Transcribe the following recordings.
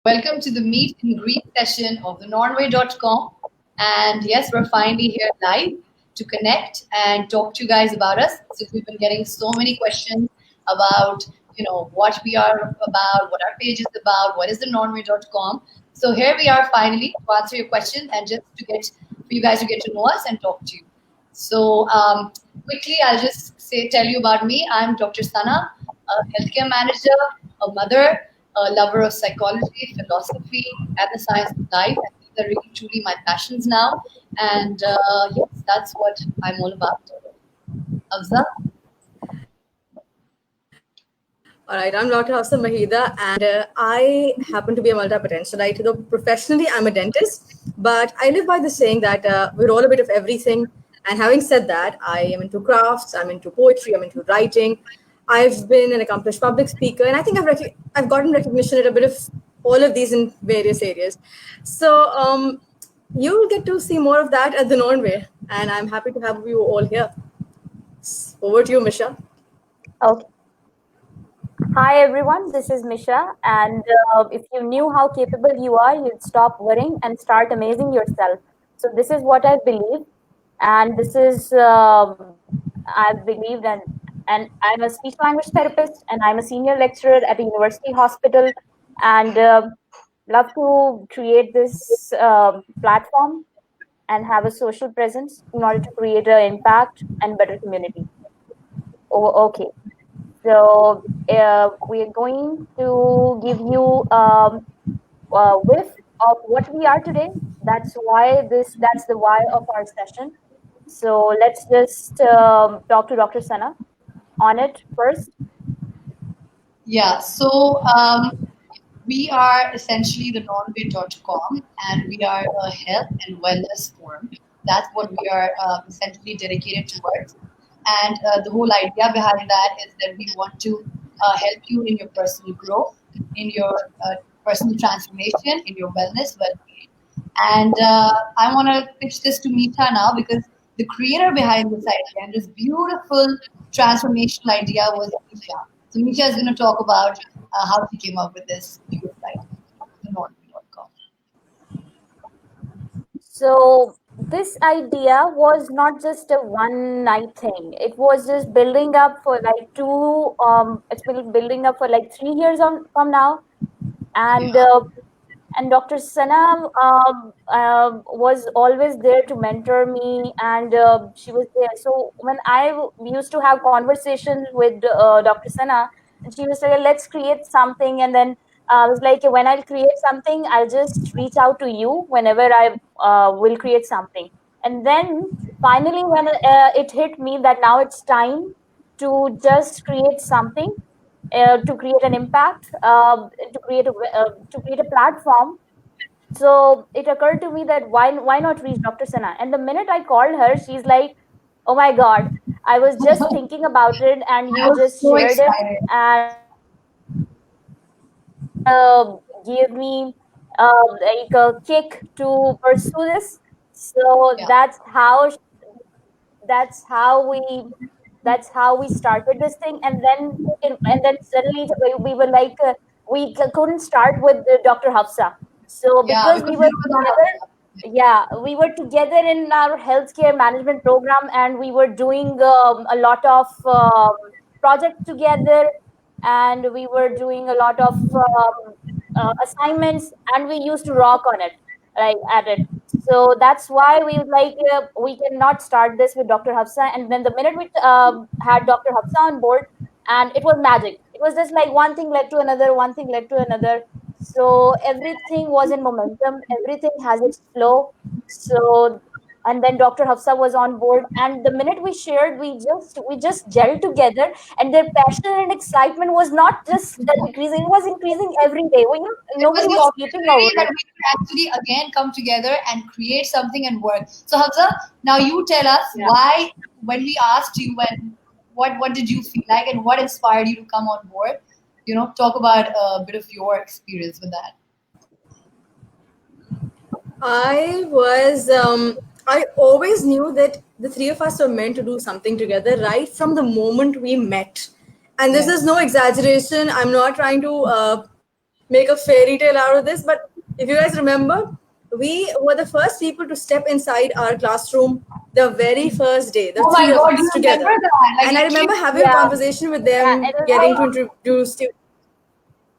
Welcome to the meet and greet session of the Nornway.com. And yes, we're finally here live to connect and talk to you guys about us since we've been getting so many questions about, what we are about, what our page is about, what is the Nornway.com. So here we are finally to answer your questions and just for you guys to get to know us and talk to you. So quickly, I'll just tell you about me. I'm Dr. Sana, a healthcare manager, a mother, a lover of psychology, philosophy, and the science of life. And these are really truly my passions now. And yes, that's what I'm all about. Afza? All right, I'm Dr. Hafsa Mahida, and I happen to be a multi-potentialite. Though professionally, I'm a dentist, but I live by the saying that we're all a bit of everything. And having said that, I am into crafts, I'm into poetry, I'm into writing. I've been an accomplished public speaker, and I think I've gotten recognition at a bit of all of these in various areas. So you'll get to see more of that at the Nornway, and I'm happy to have you all here. Over to you, Misha. Okay. Hi everyone, this is Misha, and if you knew how capable you are, you'd stop worrying and start amazing yourself. So this is what I believe, and this is I believed, and I'm a speech language therapist, and I'm a senior lecturer at a university hospital, and love to create this platform and have a social presence in order to create an impact and better community. Oh, okay. So we are going to give you a whiff of what we are today. That's the why of our session. So let's just talk to Dr. Sana on it first. Yeah, so we are essentially the Nornway.com and we are a health and wellness forum. That's what we are essentially dedicated towards. And the whole idea behind that is that we want to help you in your personal growth, in your personal transformation, in your wellness, well-being. And I want to pitch this to Misha now because the creator behind this idea and this beautiful transformational idea was Misha. So Misha is going to talk about how she came up with this beautiful idea, the Norton.com. So this idea was not just a one night thing. It was just building up for like it's been building up for like 3 years from now. And Yeah. Dr. Sana was always there to mentor me, and she was there. So when we used to have conversations with Dr. Sana, and she was like, "Let's create something," and then I was like, "When I'll create something, I'll just reach out to you whenever I will create something." And then finally, when it hit me that now it's time to just create something, to create an impact, to create a platform. So it occurred to me that why not reach Dr. Sana? And the minute I called her, she's like, "Oh my God, I was just thinking about it, and I you was just so shared it, excited. and gave me like a kick to pursue this." So Yeah. that's how we started this thing. And then suddenly we were like, we couldn't start with Dr. Hafsa. So Yeah, because we because were you were not together, yeah, we were together in our healthcare management program, and we were doing a lot of projects together, and we were doing a lot of assignments, and we used to rock on it, like at it. So that's why we was like, we cannot start this with Dr. Hafsa. And then the minute we had Dr. Hafsa on board, and it was magic. It was just like one thing led to another, one thing led to another. So everything was in momentum. Everything has its flow. So, and then Dr. Hafsa was on board, and the minute we shared, we just gelled together, and their passion and excitement was not just decreasing; it was increasing every day. it was Nobody the was sleeping over opportunity that it. we could actually again come together and create something and work. So Hamza, now you tell us why when we asked you what did you feel like and what inspired you to come on board? Talk about a bit of your experience with that. I always knew that the three of us were meant to do something together right from the moment we met. And this is Yes. no exaggeration. I'm not trying to make a fairy tale out of this, but if you guys remember, we were the first people to step inside our classroom the very first day, the Oh my three of God, you us remember together. that? Like And I literally, remember having a Yeah, conversation with yeah. them, It was getting to like, introduce you.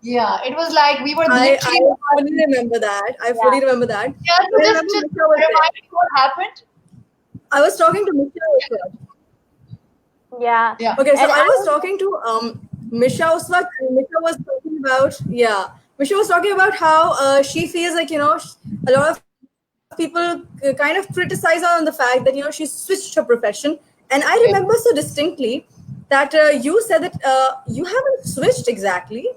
yeah, it was like we were I literally. fully remember that. I yeah, fully remember that. Yeah, And so I just remember just Misha was there. remind me what happened. I was talking to Misha also. yeah. Yeah. Okay, so And I I was was, talking to Misha Uswat, and Misha was talking about, yeah, Misha was talking about how she feels like, a lot of people kind of criticize her on the fact that, she switched her profession. And I remember so distinctly that you said that you haven't switched exactly,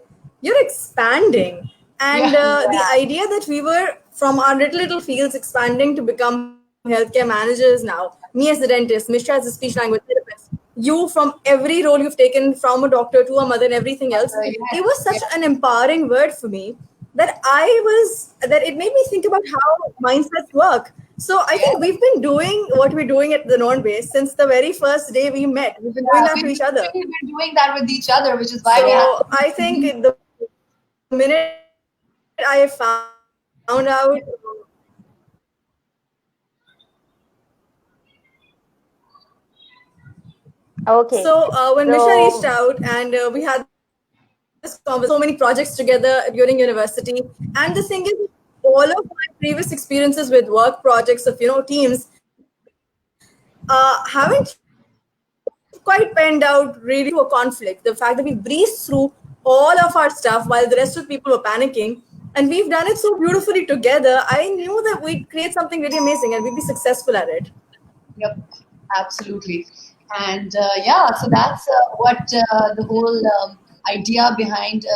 you're expanding. And Yeah. the yeah, idea that we were from our little fields expanding to become healthcare managers now, me as the dentist, Misha as a speech language therapist, you from every role you've taken from a doctor to a mother and everything else, it Yes. was such Yes. an empowering word for me that it made me think about how mindsets work. So I think Yes. we've been doing what we're doing at the non base since the very first day we met. We've been doing Yeah. that to We've each other. literally been doing that with each other, which is why we have. So I think the minute I found out, okay. so when Misha reached So, out and we had this conversation, so many projects together during university. And the thing is, all of my previous experiences with work projects of teams haven't quite panned out really to a conflict. The fact that we breezed through all of our stuff while the rest of people were panicking, and we've done it so beautifully together. I knew that we'd create something really amazing and we'd be successful at it. Yep, absolutely. And yeah, so that's what the whole idea behind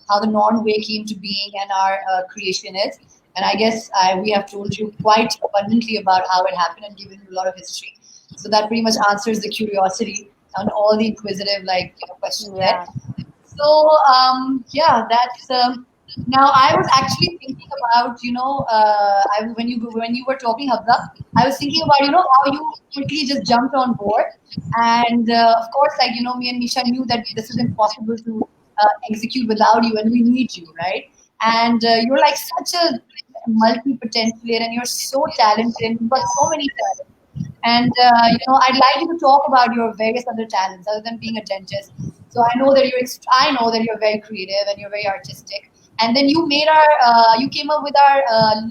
how the Norn way came to being and our creation is. And I guess we have told you quite abundantly about how it happened and given you a lot of history. So that pretty much answers the curiosity and all the inquisitive questions there. yeah, So yeah, that's now I was actually thinking about when you were talking Hafsa, I was thinking about how you quickly just jumped on board, and of course me and Misha knew that this is impossible to execute without you, and we need you, right? And you're like such a multi potential, and you're so talented, and you've got so many talents. And I'd like you to talk about your various other talents other than being a dentist. So I know that you're very creative and you're very artistic. And then you came up with our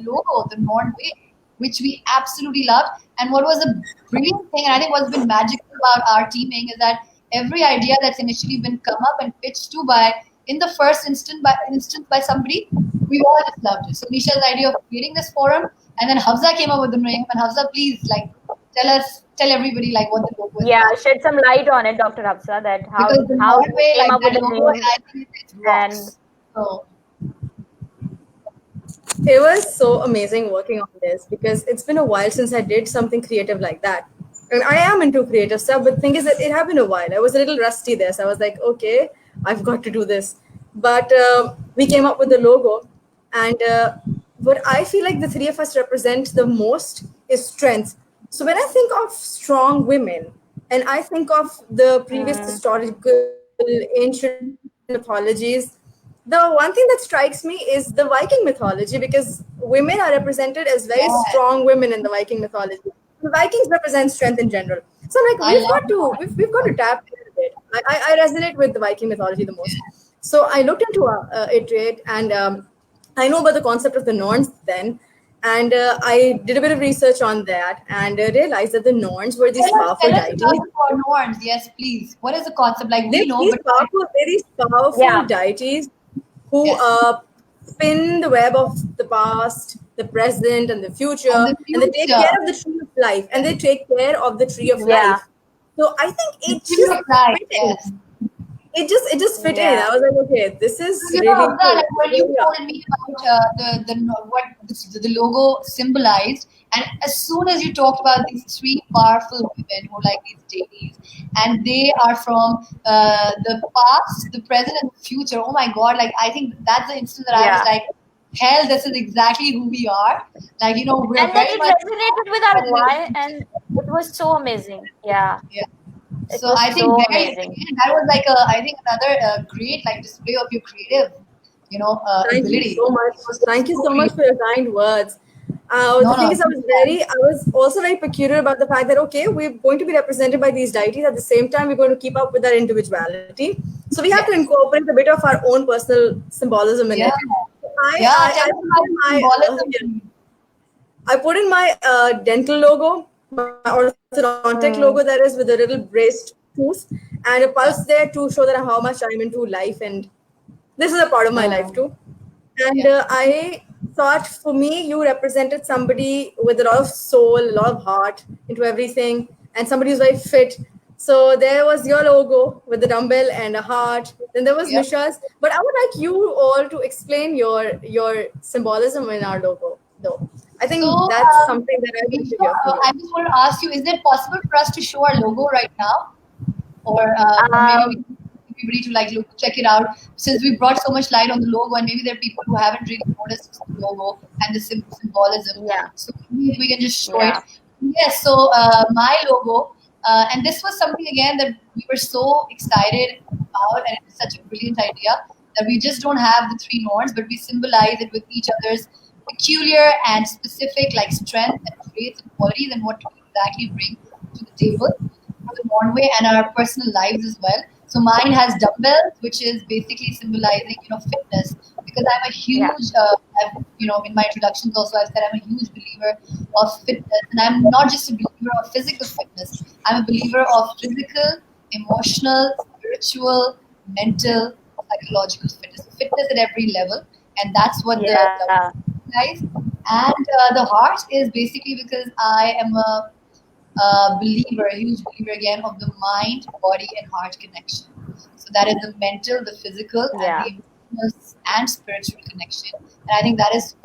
logo, the Norn Way, which we absolutely loved. And what was a brilliant thing, and I think what's been magical about our teaming is that every idea that's initially been come up and pitched to by in the first instance by somebody, we all just loved it. So Misha's idea of creating this forum, and then Hafsa came up with the name. And Hafsa, please tell everybody like what the logo is yeah. about. Shed some light on it, Dr. Hafsa, that Because the how Norway, you came like up with that the logo, name, I think it and rocks. So It was so amazing working on this because it's been a while since I did something creative like that. And I am into creative stuff, but the thing is that it had been a while. I was a little rusty there, so I was like, okay, I've got to do this. But we came up with the logo, and what I feel like the three of us represent the most is strength. So when I think of strong women, and I think of the previous mm, historical ancient mythologies, the one thing that strikes me is the Viking mythology because women are represented as very strong yeah, women in the Viking mythology. The Vikings represent strength in general. So I'm like, I love that. we've got to tap into it. I resonate with the Viking mythology the most. So I looked into it, and I know about the concept of the Norns then. And I did a bit of research on that and realized that the Norns were these powerful Tell us about deities. the Norns. Yes, please. What is the concept? Like we know, but They're these powerful yeah, deities who yes, spin the web of the past, the present, and the and future, the and they take care future. of the tree of life, and Yes, they take care of the tree of yeah, life. So I think the it tree just of life. fit in. Yes. It just fit in. yeah. I was like, okay, this is So, really Hamza, cool. like when Here you we are. told me about what the logo symbolized, and as soon as you talked about these three powerful women who are like these deities, and they are from the past, the present, and the future. Oh my God! Like I think that's the instant that I was Yeah. like, hell, this is exactly who we are. Like we're And then very it much resonated with our why, and it was so amazing. Yeah, yeah. it So was I think so very amazing. again that was like I think another great like display of your creative. Thank you ability. so much. It was Thank you so so much for your kind words. no, The thing no. is, I was also very peculiar about the fact that okay, we're going to be represented by these deities. At the same time, we're going to keep up with our individuality. So we have to Yes. incorporate a bit of our own personal symbolism in Yeah. it. Yeah. Tell I us put about in the my symbolism. I put in my dental logo, my orthodontic logo that is with a little braced tooth and a pulse there Yeah. to show that how much I'm into life, and this is a part of my life too. Mm. And Yeah. I thought for me, you represented somebody with a lot of soul, a lot of heart into everything, and somebody who's very fit. So there was your logo with the dumbbell and a heart. Then there was Yeah. Misha's. But I would like you all to explain your symbolism in our logo, though. I So, think that's something that I need to Misha, hear from you. I just want to ask you: is it possible for us to show our logo right now, or maybe we Um, everybody to like look check it out since we brought so much light on the logo, and maybe there are people who haven't really noticed the logo and the symbolism. yeah, So maybe we can just show it. yeah, Yes. So my logo, and this was something again that we were so excited about, and it's such a brilliant idea that we just don't have the three Norns, but we symbolize it with each other's peculiar and specific like strength and traits and qualities and what we exactly bring to the table for the Norn way and our personal lives as well. So mine has dumbbells, which is basically symbolizing, fitness. Because I'm a yeah, huge, in my introductions also I've said I'm a huge believer of fitness, and I'm not just a believer of physical fitness. I'm a believer of physical, emotional, spiritual, mental, psychological fitness. So fitness at every level, and that's what the yeah, dumbbells symbolize. And the heart is basically because I am a believer, a huge believer again of the mind, body, and heart connection. So that is the mental, the physical, and yeah, the emotional and spiritual connection. And I think that is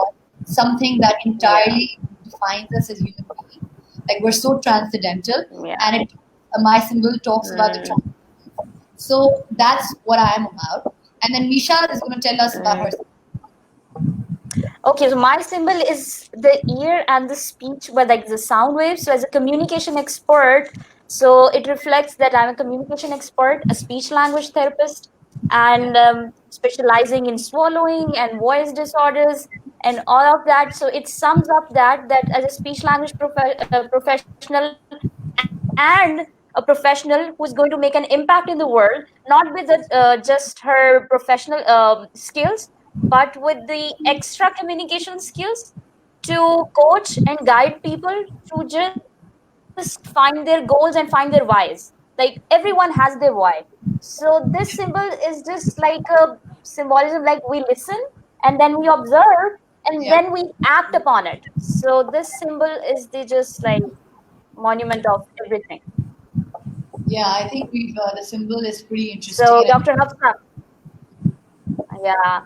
something that yeah, entirely defines us as human beings. Like we're so transcendental, yeah. and my symbol talks about the Mm, trans. So that's what I am about. And then Misha is going to tell us about mm. her. Okay, so my symbol is the ear and the speech, but like the sound waves. So as a communication expert, so it reflects that I'm a communication expert, a speech language therapist, and specializing in swallowing and voice disorders and all of that. So it sums up that as a speech language professional and a professional who's going to make an impact in the world, not with just her professional skills, but with the extra communication skills to coach and guide people to just find their goals and find their whys. Like everyone has their why. So this symbol is just like a symbolism, like we listen and then we observe and Yeah, then we act upon it. So this symbol is the just like monument of everything. yeah. I think the symbol is pretty interesting, So and Dr. Hafsa, yeah.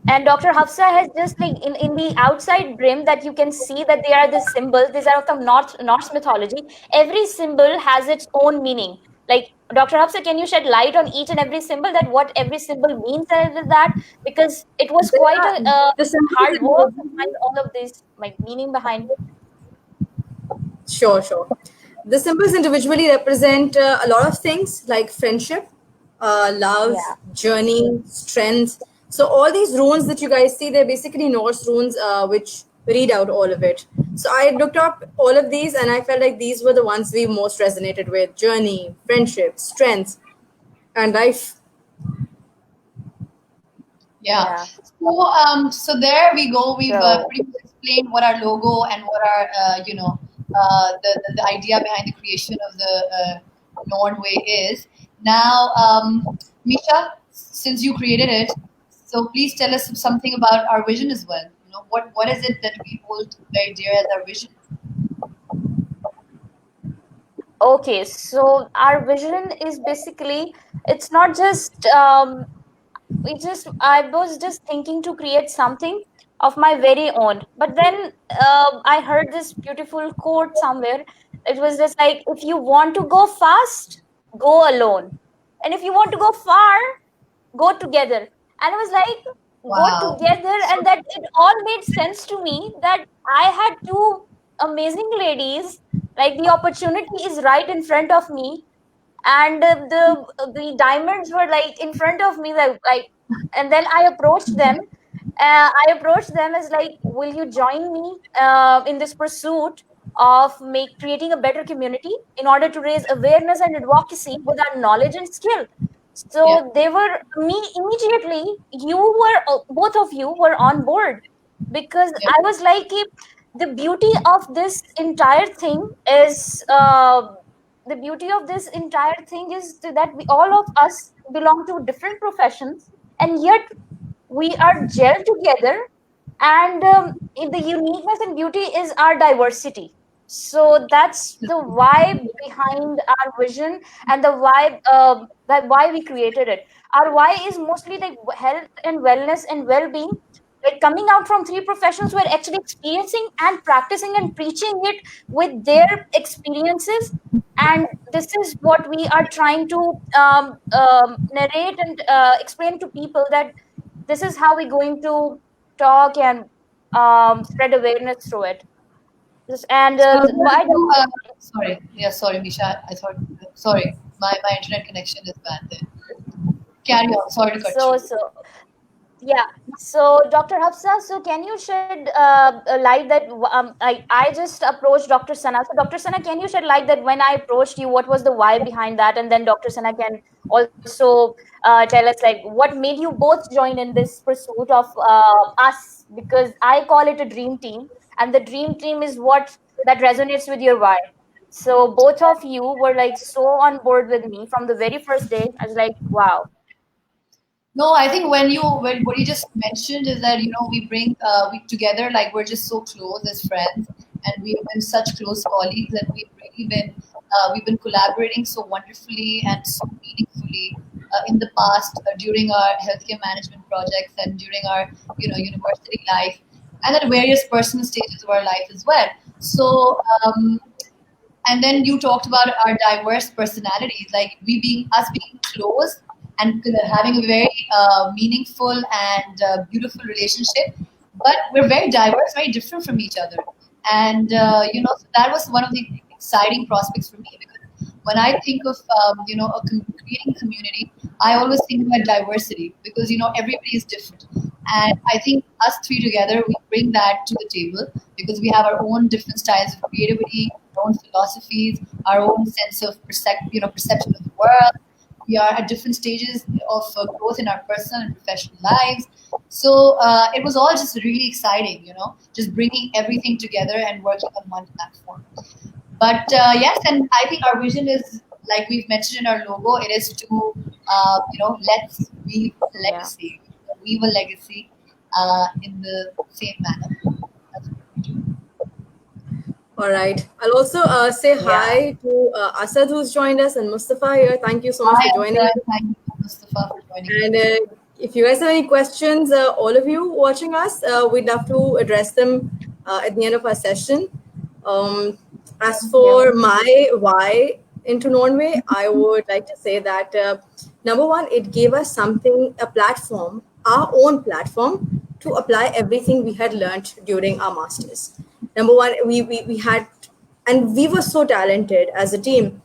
And Dr. Hafsa has just like in the outside brim that you can see that they are the symbols. These are from Norse mythology. Every symbol has its own meaning. Like Dr. Hafsa, can you shed light on each and every symbol that what every symbol means with that? Because it was There quite are a the symbols hard work to find individually. all of this like meaning behind. Sure, sure. The symbols individually represent a lot of things like friendship, love, Yeah. journey, strength. So all these runes that you guys see, they're basically Norse runes, which read out all of it. So I looked up all of these, and I felt like these were the ones we most resonated with: journey, friendship, strength, and life. yeah. Yeah. So there we go. We've So pretty much explained what our logo and what our the idea behind the creation of the Norn way is. Now, Misha, since you created it, so please tell us something about our vision as well. What is it that we hold very dear as our vision? okay, so our vision is basically it's not just we just I was just thinking to create something of my very own, but then I heard this beautiful quote somewhere. It was just like, if you want to go fast, go alone, and if you want to go far, go together. And I was like, go Wow. together, So and that it all made sense to me that I had two amazing ladies, like the opportunity is right in front of me, and the diamonds were like in front of me, like And then I approached them. As like, will you join me in this pursuit of creating a better community in order to raise awareness and advocacy with our knowledge and skill? Yeah. So they were me immediately. Both of you were on board, because Yeah. I was like, the beauty of this entire thing is that we all of us belong to different professions, and yet we are gelled together, and the uniqueness and beauty is our diversity. So that's the vibe behind our vision, and the vibe that why we created it. Our why is mostly like health and wellness and well-being, like coming out from three professionals who are actually experiencing and practicing and preaching it with their experiences. And this is what we are trying to narrate and explain to people, that this is how we're going to talk and spread awareness through it. And So, why don't sorry. Yeah, sorry, Misha. I thought, sorry, my internet connection is bad there. Carry on. Sorry to cut so you. so Yeah. So, Dr. Hafsa, so can you shed a light that I just approached Dr. Sana. So, Dr. Sana, can you shed light that when I approached you, what was the why behind that? And then Dr. Sana can also tell us, like, what made you both join in this pursuit of us? Because I call it a dream team, and the dream team is what that resonates with your why. So, both of you were like so on board with me from the very first day. I was like, wow. No, I think when what you just mentioned is that we bring we together, like we're just so close as friends, and we've been such close colleagues, and we've been collaborating so wonderfully and so meaningfully in the past during our healthcare management projects and during our university life, and at various personal stages of our life as well. So and then you talked about our diverse personalities, like we being us being close and having a very meaningful and beautiful relationship, but we're very diverse, very different from each other. And so that was one of the exciting prospects for me, because when I think of creating community, I always think about diversity, because everybody is different. And I think us three together, we bring that to the table, because we have our own different styles of creativity, our own philosophies, our own sense of perception of the world. We are at different stages of growth in our personal and professional lives. So it was all just really exciting, just bringing everything together and working on one platform. But yes, and I think our vision is, like we've mentioned in our logo, it is to, let's weave a Yeah. legacy, weave a legacy in the same manner. That's what we do. All right. I'll also say Yeah. hi to Asad, who's joined us, and Mustafa here. Thank you so much Hi, for joining Amra. us. Thank you, Mustafa, for joining And in. if you guys have any questions, all of you watching us, we'd love to address them at the end of our session. Um, as Yeah. for my why into Norway, I would like to say that number one, it gave us something, a platform, our own platform, to apply everything we had learned during our masters. Number one, we had, and we were so talented as a team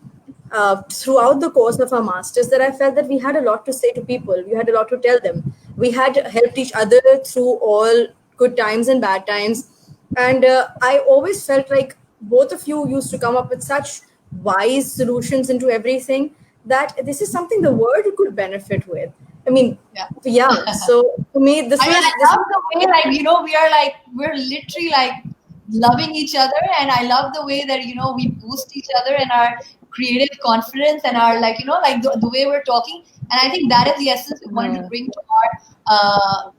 throughout the course of our masters, that I felt that we had a lot to say to people. We had a lot to tell them. We had helped each other through all good times and bad times. And I always felt like both of you used to come up with such wise solutions into everything, that this is something the world could benefit with. I mean, Yeah. yeah. So for me, this I mean, was I love the way, like, we're literally like loving each other, and I love the way that we boost each other and our creative confidence and our, like, like the way we're talking. And I think that is the essence we wanted to Hmm. bring to our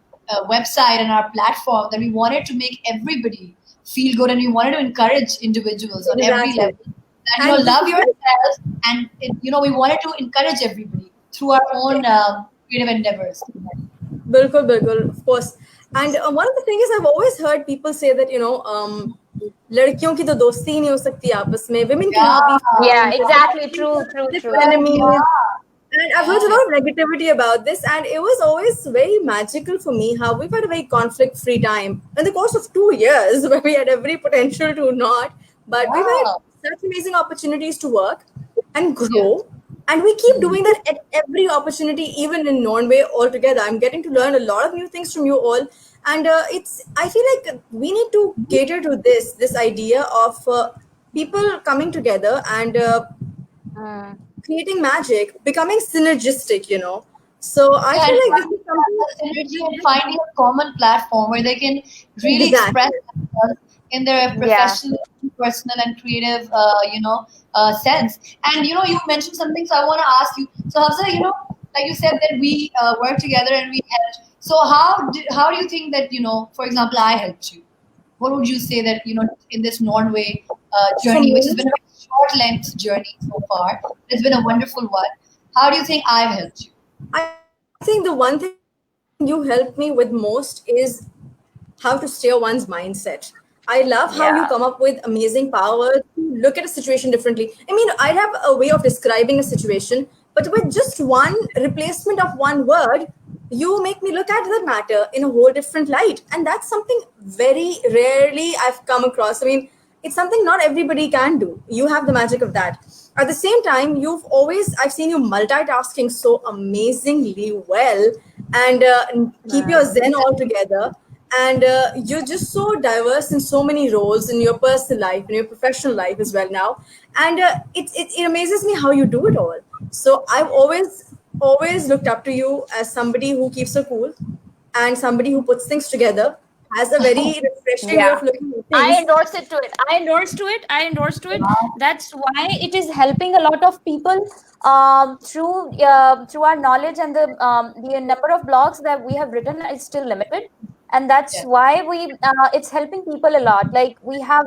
website and our platform. That we wanted to make everybody feel good, and we wanted to encourage individuals on every exactly. level. That And this love is like, yourself, and we wanted to encourage everybody through our own creative endeavors. बिल्कुल बिल्कुल of course. And one of the things is, I've always heard people say that लड़कियों की तो दोस्ती ही नहीं हो सकती आपस में, women cannot be Yeah. Yeah, friends, exactly. True, true, they're true. enemies. Yeah. And I've heard a Yeah. lot of negativity about this, and it was always very magical for me how we've had a very conflict-free time in the course of 2 years, where we had every potential to not, but we've had Yeah. such amazing opportunities to work and Yeah. grow. And we keep doing that at every opportunity, even in Norway altogether. I'm getting to learn a lot of new things from you all. And I feel like we need to cater to this idea of people coming together and Mm. creating magic, becoming synergistic, So I Yeah, feel and like this finding is something that synergy and finding a common platform where they can really express exactly. themselves in their Yeah. professional, personal, and creative, sense. And you mentioned something, so I want to ask you. So, Hafsa, like you said that we worked together and we helped. So, how do you think that for example, I helped you? What would you say that in this Norway For journey, which has me, been a very short length journey so far, it's been a wonderful one. How do you think I've helped you? I think the one thing you helped me with most is how to steer one's mindset. I love how you come up with Yeah. amazing power to look at a situation differently. I mean, I have a way of describing a situation, but with just one replacement of one word, you make me look at the matter in a whole different light. And that's something very rarely I've come across. I mean, it's something not everybody can do. You have the magic of that. At the same time, I've seen you multitasking so amazingly well and keep your zen all together. And you're just so diverse in so many roles in your personal life, in your professional life as well now. And it amazes me how you do it all. So I've always looked up to you as somebody who keeps it cool and somebody who puts things together, has a very refreshing way Yeah. of looking at I things. endorse it to it. I endorse to it. I endorse to it. Wow. That's why it is helping a lot of people through our knowledge, and the number of blogs that we have written is still limited, and that's Yeah. why it's helping people a lot. Like we have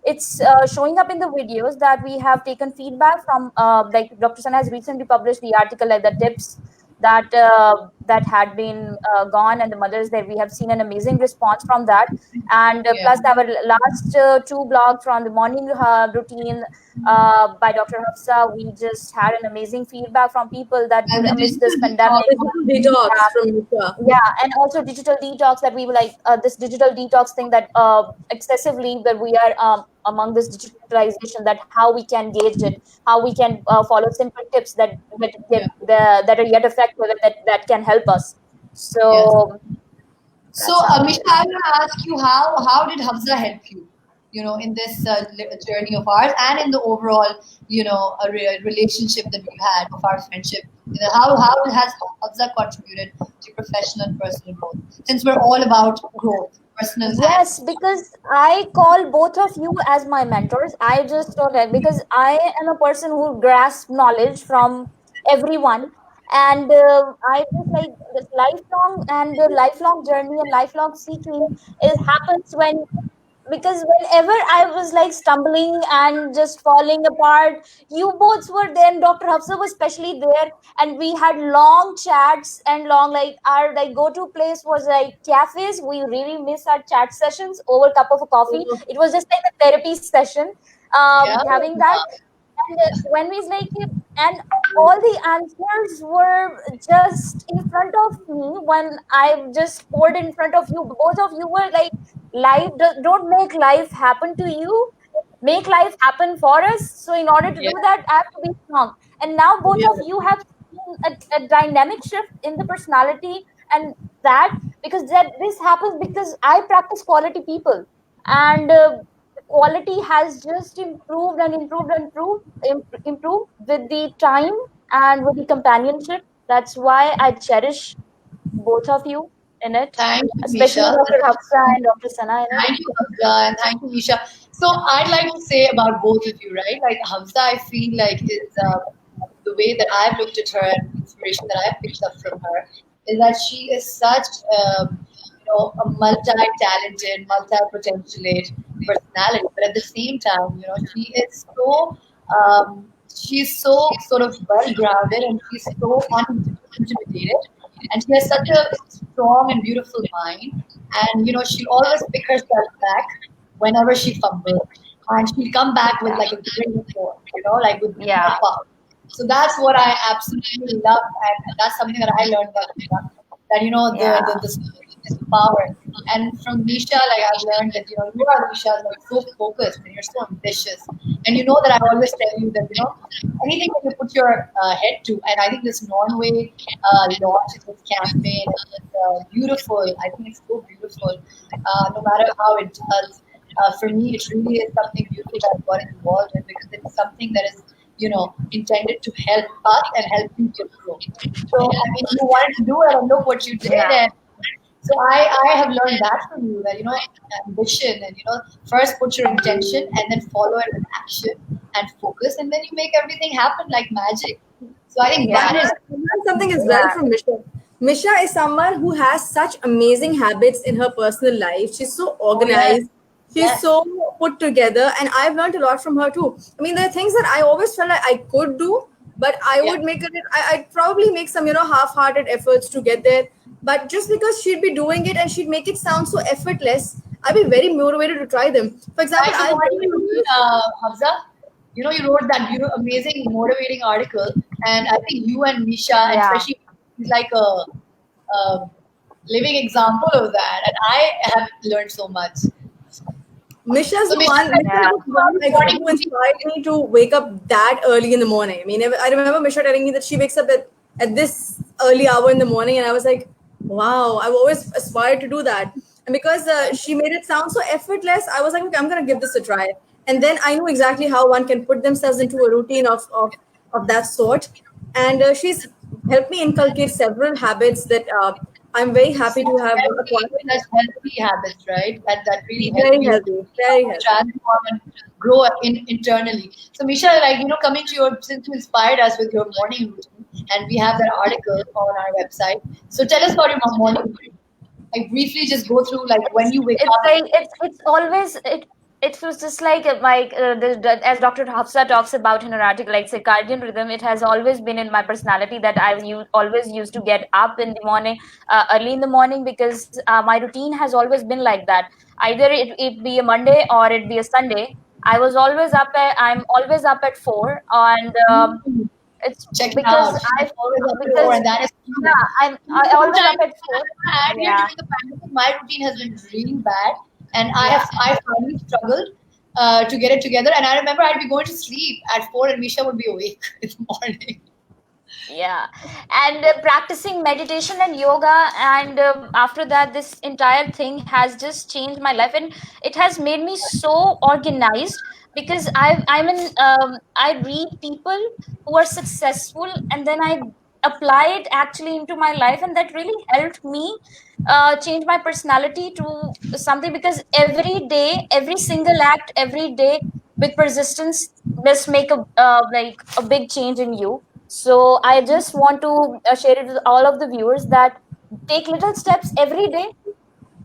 it's showing up in the videos that we have taken feedback from. Like Dr. Sana has recently published the article, like the tips that had been gone, and the mothers that we have seen an amazing response from that. And Yeah. plus our last two blogs from the morning routine by Dr. Hafsa, we just had an amazing feedback from people that And the amidst digital this detox. pandemic, Digital detox from Misha. yeah, and also digital detox, that we were like this digital detox thing, that excessively that we are among this digitalization, that how we can gauge it, how we can follow simple tips Yeah. that are yet effective, and that can help us. Yes. So So, that's how it Misha, is. I want to ask you how did Hafsa help you, in this journey of ours and in the overall, relationship that we've had of our friendship. How has Hafsa contributed to professional and personal growth? Since we're all about growth, personal and Yes, because I call both of you as my mentors. I just don't like, because I am a person who grasps knowledge from everyone, and I just like this lifelong and the lifelong journey and lifelong seeking. It happens when, because whenever I was like stumbling and just falling apart, you both were there, and Dr. Hafsa was especially there, and we had long chats, and long, like, our like go-to place was like cafes. We really miss our chat sessions over a cup of a coffee. Oh, It was just like a therapy session, yeah, having that. And when we like, and all the answers were just in front of me when I just poured in front of you. Both of you were like, life don't make life happen to you, make life happen for us. So in order to yeah, do that, I have to be strong. And now both yeah. of you have seen a dynamic shift in the personality, and that, because that this happens because I practice quality people, and quality has just improved and improved and improved with the time and with the companionship. That's why I cherish both of you in it, thank you, especially Misha. Dr. Hafsa and Dr. Sana in it. Thank you, Hamza, and thank you, Misha. So I'd like to say about both of you, right? Like Hamza, I feel like is the way that I've looked at her and inspiration that I've picked up from her is that she is such, a multi-talented, multi-potentialate personality, but at the same time, she's so sort of well-grounded and she's so unintimidated, and she has such a strong and beautiful mind, and she'll always pick herself back whenever she fumbles, and she'll come back with Yeah. like a great report, like with more Yeah. power. So that's what I absolutely love, and that's something that I learned about Misha. That Yeah. is power. And from Misha, like I've learned that you are Misha, like so focused and you're so ambitious. And you know that I always tell you that anything that you put your head to, and I think this Norway launch, this campaign is beautiful. I think it's so beautiful. No matter how it does, for me, it really is something beautiful that I've got involved in because it's something that is intended to help us and help people grow. So I mean, you wanted to do it, and look what you did. Yeah. And so I have learned that from you that ambition and first put your intention and then follow it with action and focus, and then you make everything happen like magic. So I think Yeah. one is I learned something as well Yeah. from Misha. Misha is someone who has such amazing habits in her personal life. She's so oh yes, organized. She's yes, so put together, and I've learned a lot from her too. I mean, there are things that I always felt like I could do, but I yeah. would make it. I'd probably make some, half-hearted efforts to get there. But just because she'd be doing it and she'd make it sound so effortless, I'd be very motivated to try them. For example, Like the I'll morning routine, Hafsa, you wrote that amazing motivating article, and I think you and Misha, and Yeah. especially, is like a living example of that, and I have learned so much. Misha's So the Misha, one. let's Misha Yeah. talk was the about one the I got morning who routine. inspired me to wake up that early in the morning. I mean, I remember Misha telling me that she wakes up at this early hour in the morning, and I was like, wow, I've always aspired to do that. And because she made it sound so effortless, I was like, okay, I'm gonna give this a try. And then I knew exactly how one can put themselves into a routine of that sort. And she's helped me inculcate several habits that I'm very happy to Such have healthy, acquired. such healthy habits, right? That really help Very you healthy, very healthy. transform and grow internally. So Misha, like coming to your since you inspired us with your morning routine, and we have that article on our website. So tell us about your morning routine. Like briefly, just go through like when you wake It's up. like it's always it was just like as Dr. Hafsa talks about in her article, like circadian rhythm. It has always been in my personality that always used to get up in the morning, early in the morning, because my routine has always been like that. Either it be a Monday or it be a Sunday. I'm always up at 4, and Mm, it's check it because out. Always up to four, because and that is cute. yeah, I always up Sometimes at I 4. want to add here Yeah. during the pandemic, my routine has been really bad, and Yeah. I finally struggled to get it together. And I remember I'd be going to sleep at 4, and Misha would be awake in the morning. Yeah, and practicing meditation and yoga, and after that, this entire thing has just changed my life, and it has made me so organized because I read people who are successful, and then I apply it actually into my life, and that really helped me change my personality to something, because every day, every single act, every day with persistence, just make a big change in you. So I just want to share it with all of the viewers that take little steps every day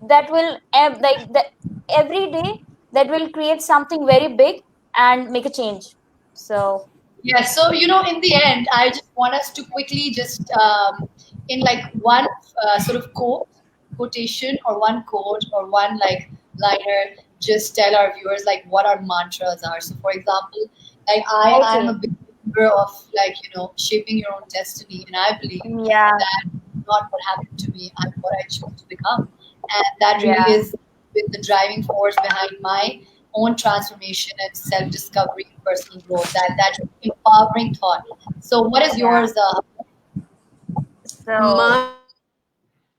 that will every day that will create something very big and make a change. So Yeah, so in the end, I just want us to quickly just in like one sort of quotation or one quote or one like liner, just tell our viewers like what our mantras are. So, for example, like I'm a okay, big believer of like shaping your own destiny, and I believe yeah, that not what happened to me, I'm what I choose to become, and that really yeah. is with the driving force behind my own transformation and self-discovery and personal growth. That empowering thought. So, what is Yeah. yours? So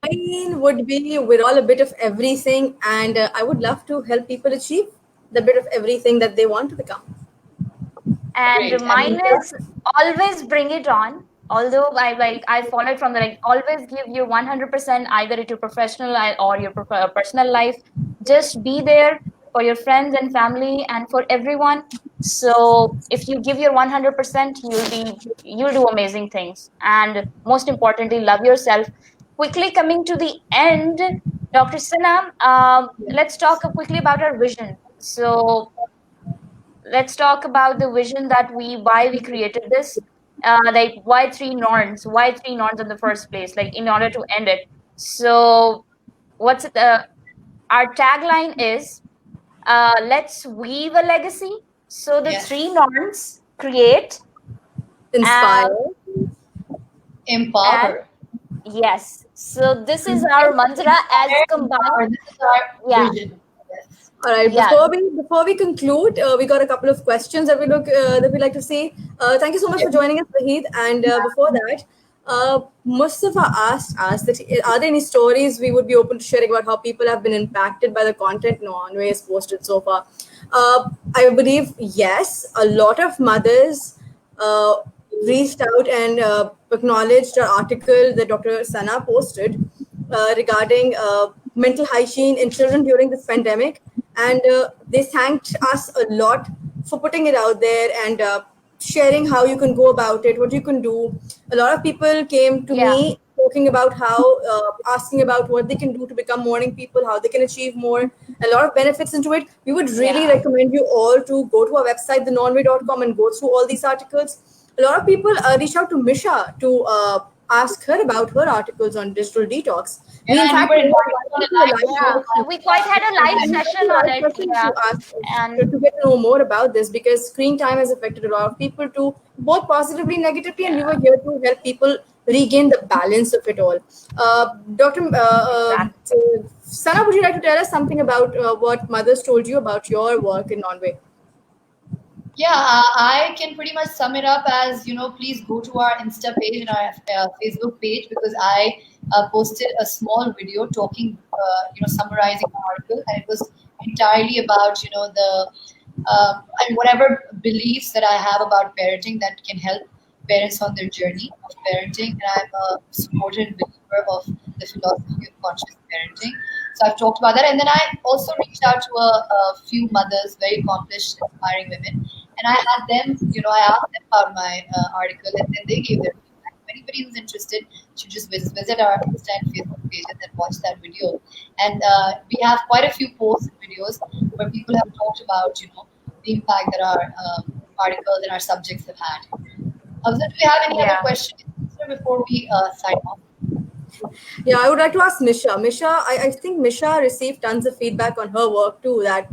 Mine would be we're all a bit of everything, and I would love to help people achieve the bit of everything that they want to become. and Great. And mine Misha? is always bring it on. Although I follow it from the like always give you 100% either at your professional or your personal life. Just be there for your friends and family and for everyone. So if you give your 100%, you'll do amazing things. And most importantly, love yourself. Quickly coming to the end, Dr. Sinha, let's talk quickly about our vision. So let's talk about the vision that why we created this, like why three norns in the first place, like in order to end it. So what's it our tagline is, let's weave a legacy. So the Yes. three norns: create, Inspire, uh, and Empower. Yes. So this is our mantra as combined. This is our Yeah. vision. Yes. All right. Yeah. Before we conclude, we got a couple of questions that we like to see. Thank you so much for joining us, Wahid. And before that, Mustafa asked us that are there any stories we would be open to sharing about how people have been impacted by the content Norway has posted so far? I believe yes. A lot of mothers reached out and acknowledged an article that Dr. Sana posted regarding mental hygiene in children during this pandemic. And they thanked us a lot for putting it out there and sharing how you can go about it, what you can do. A lot of people came to Yeah. me talking about how, asking about what they can do to become morning people, how they can achieve more, a lot of benefits into it. We would really Yeah. recommend you all to go to our website, thenornway.com, and go through all these articles. A lot of people reach out to Misha to ask her about her articles on digital detox. We, in Yeah, and we fact, were invited invited on a you to a live live Yeah. show. session. We quite had a live And session we on like it. person Yeah. to ask And to get to know more about this because screen time has affected a lot of people too, both positively and negatively, and we yeah, were here to help people regain the balance of it all. Dr. exactly. Sana, would you like to tell us something about what mothers told you about your work in Norway? Yeah, I can pretty much sum it up as, please go to our Insta page and our Facebook page because I posted a small video talking, summarizing the article, and it was entirely about, and whatever beliefs that I have about parenting that can help parents on their journey of parenting. And I'm a supporter and believer of the philosophy of conscious parenting. So I've talked about that. And then I also reached out to a few mothers, very accomplished, inspiring women. And I had them, I asked them about my article and then they gave their feedback. If anybody who's interested should just visit our Insta and Facebook pages and watch that video. And we have quite a few posts and videos where people have talked about, the impact that our articles and our subjects have had. Hafsa, do you have any other Yeah. questions before we sign off? Yeah, I would like to ask Misha. I think Misha received tons of feedback on her work too that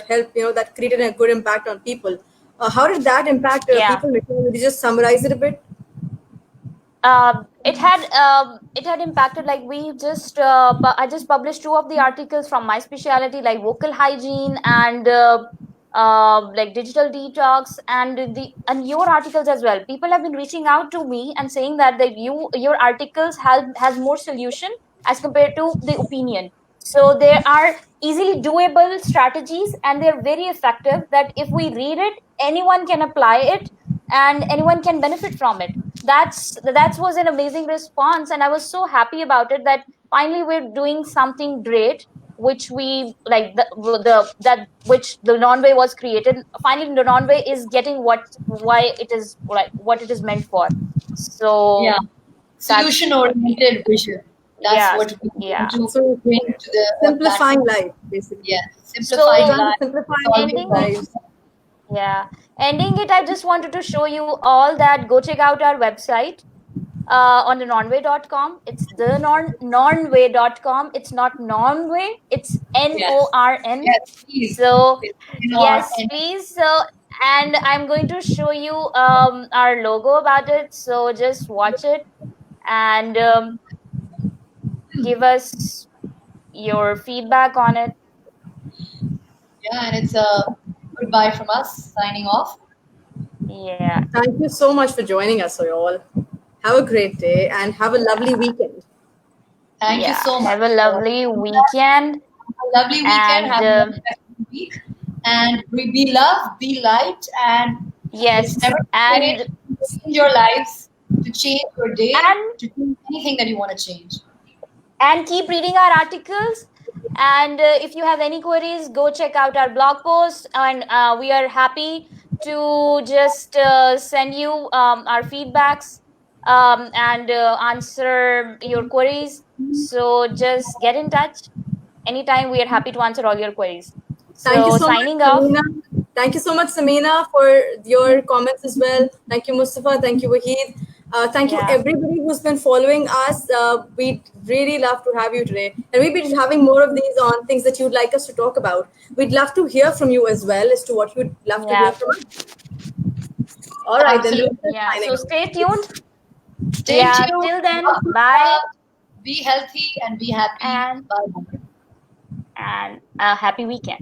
helped, that created a good impact on people. How did that impact Yeah. people, Misha? Would you just summarize it a bit? It had impacted, like we just I just published two of the articles from my specialty, like vocal hygiene and like digital detox, and your articles as well. People have been reaching out to me and saying that your articles has more solution as compared to the opinion. So there are easily doable strategies and they're very effective, that if we read it, anyone can apply it and anyone can benefit from it. That was an amazing response, and I was so happy about it, that finally we're doing something great, which we like, the that which the non-way was created. Finally the non-way is getting why it is, like what it is meant for. Yeah, So that's, solution-oriented vision. That's yeah, what we yeah. want to So bring to the simplifying platform. life, basically. Yeah, We're simplifying So trying to life, simplify solving ending it, lives. problems. yeah, ending it, I just wanted to show you all that go check out our website on the nornway.com. It's the nornway.com. It's not Nornway, it's Yes, Norn. yes, please. So It's in our yes, and please. And I'm going to show you our logo about it. So just watch it and give us your feedback on it. yeah, and it's a goodbye from us, signing off. Yeah. Thank you so much for joining us, all. Have a great day and have a lovely weekend. Thank you Yeah. so much Have a for lovely weekend. a lovely weekend. And Have a lovely rest of the week. And we be loved, be light, and it's yes. never too late And to change your lives, to change your day, and to change anything that you want to change. and keep reading our articles. And if you have any queries, go check out our blog post, and we are happy to just send you our feedbacks and answer your queries. So just get in touch anytime. We are happy to answer all your queries. Thank you So so much, signing off. Samina. Thank you so much, Samina, for your comments as well. Thank you, Mustafa. Thank you, Wahid. Thank you, Yeah. everybody who's been following us. We'd really love to have you today. And we'll be having more of these on things that you'd like us to talk about. We'd love to hear from you as well as to what you'd love to hear Yeah. from us. All right, then. Absolutely. Yeah. Signing So off. stay tuned. Stay Yeah, tuned. till then, Love you, bye, love. Be healthy and be happy. and Bye. a happy weekend.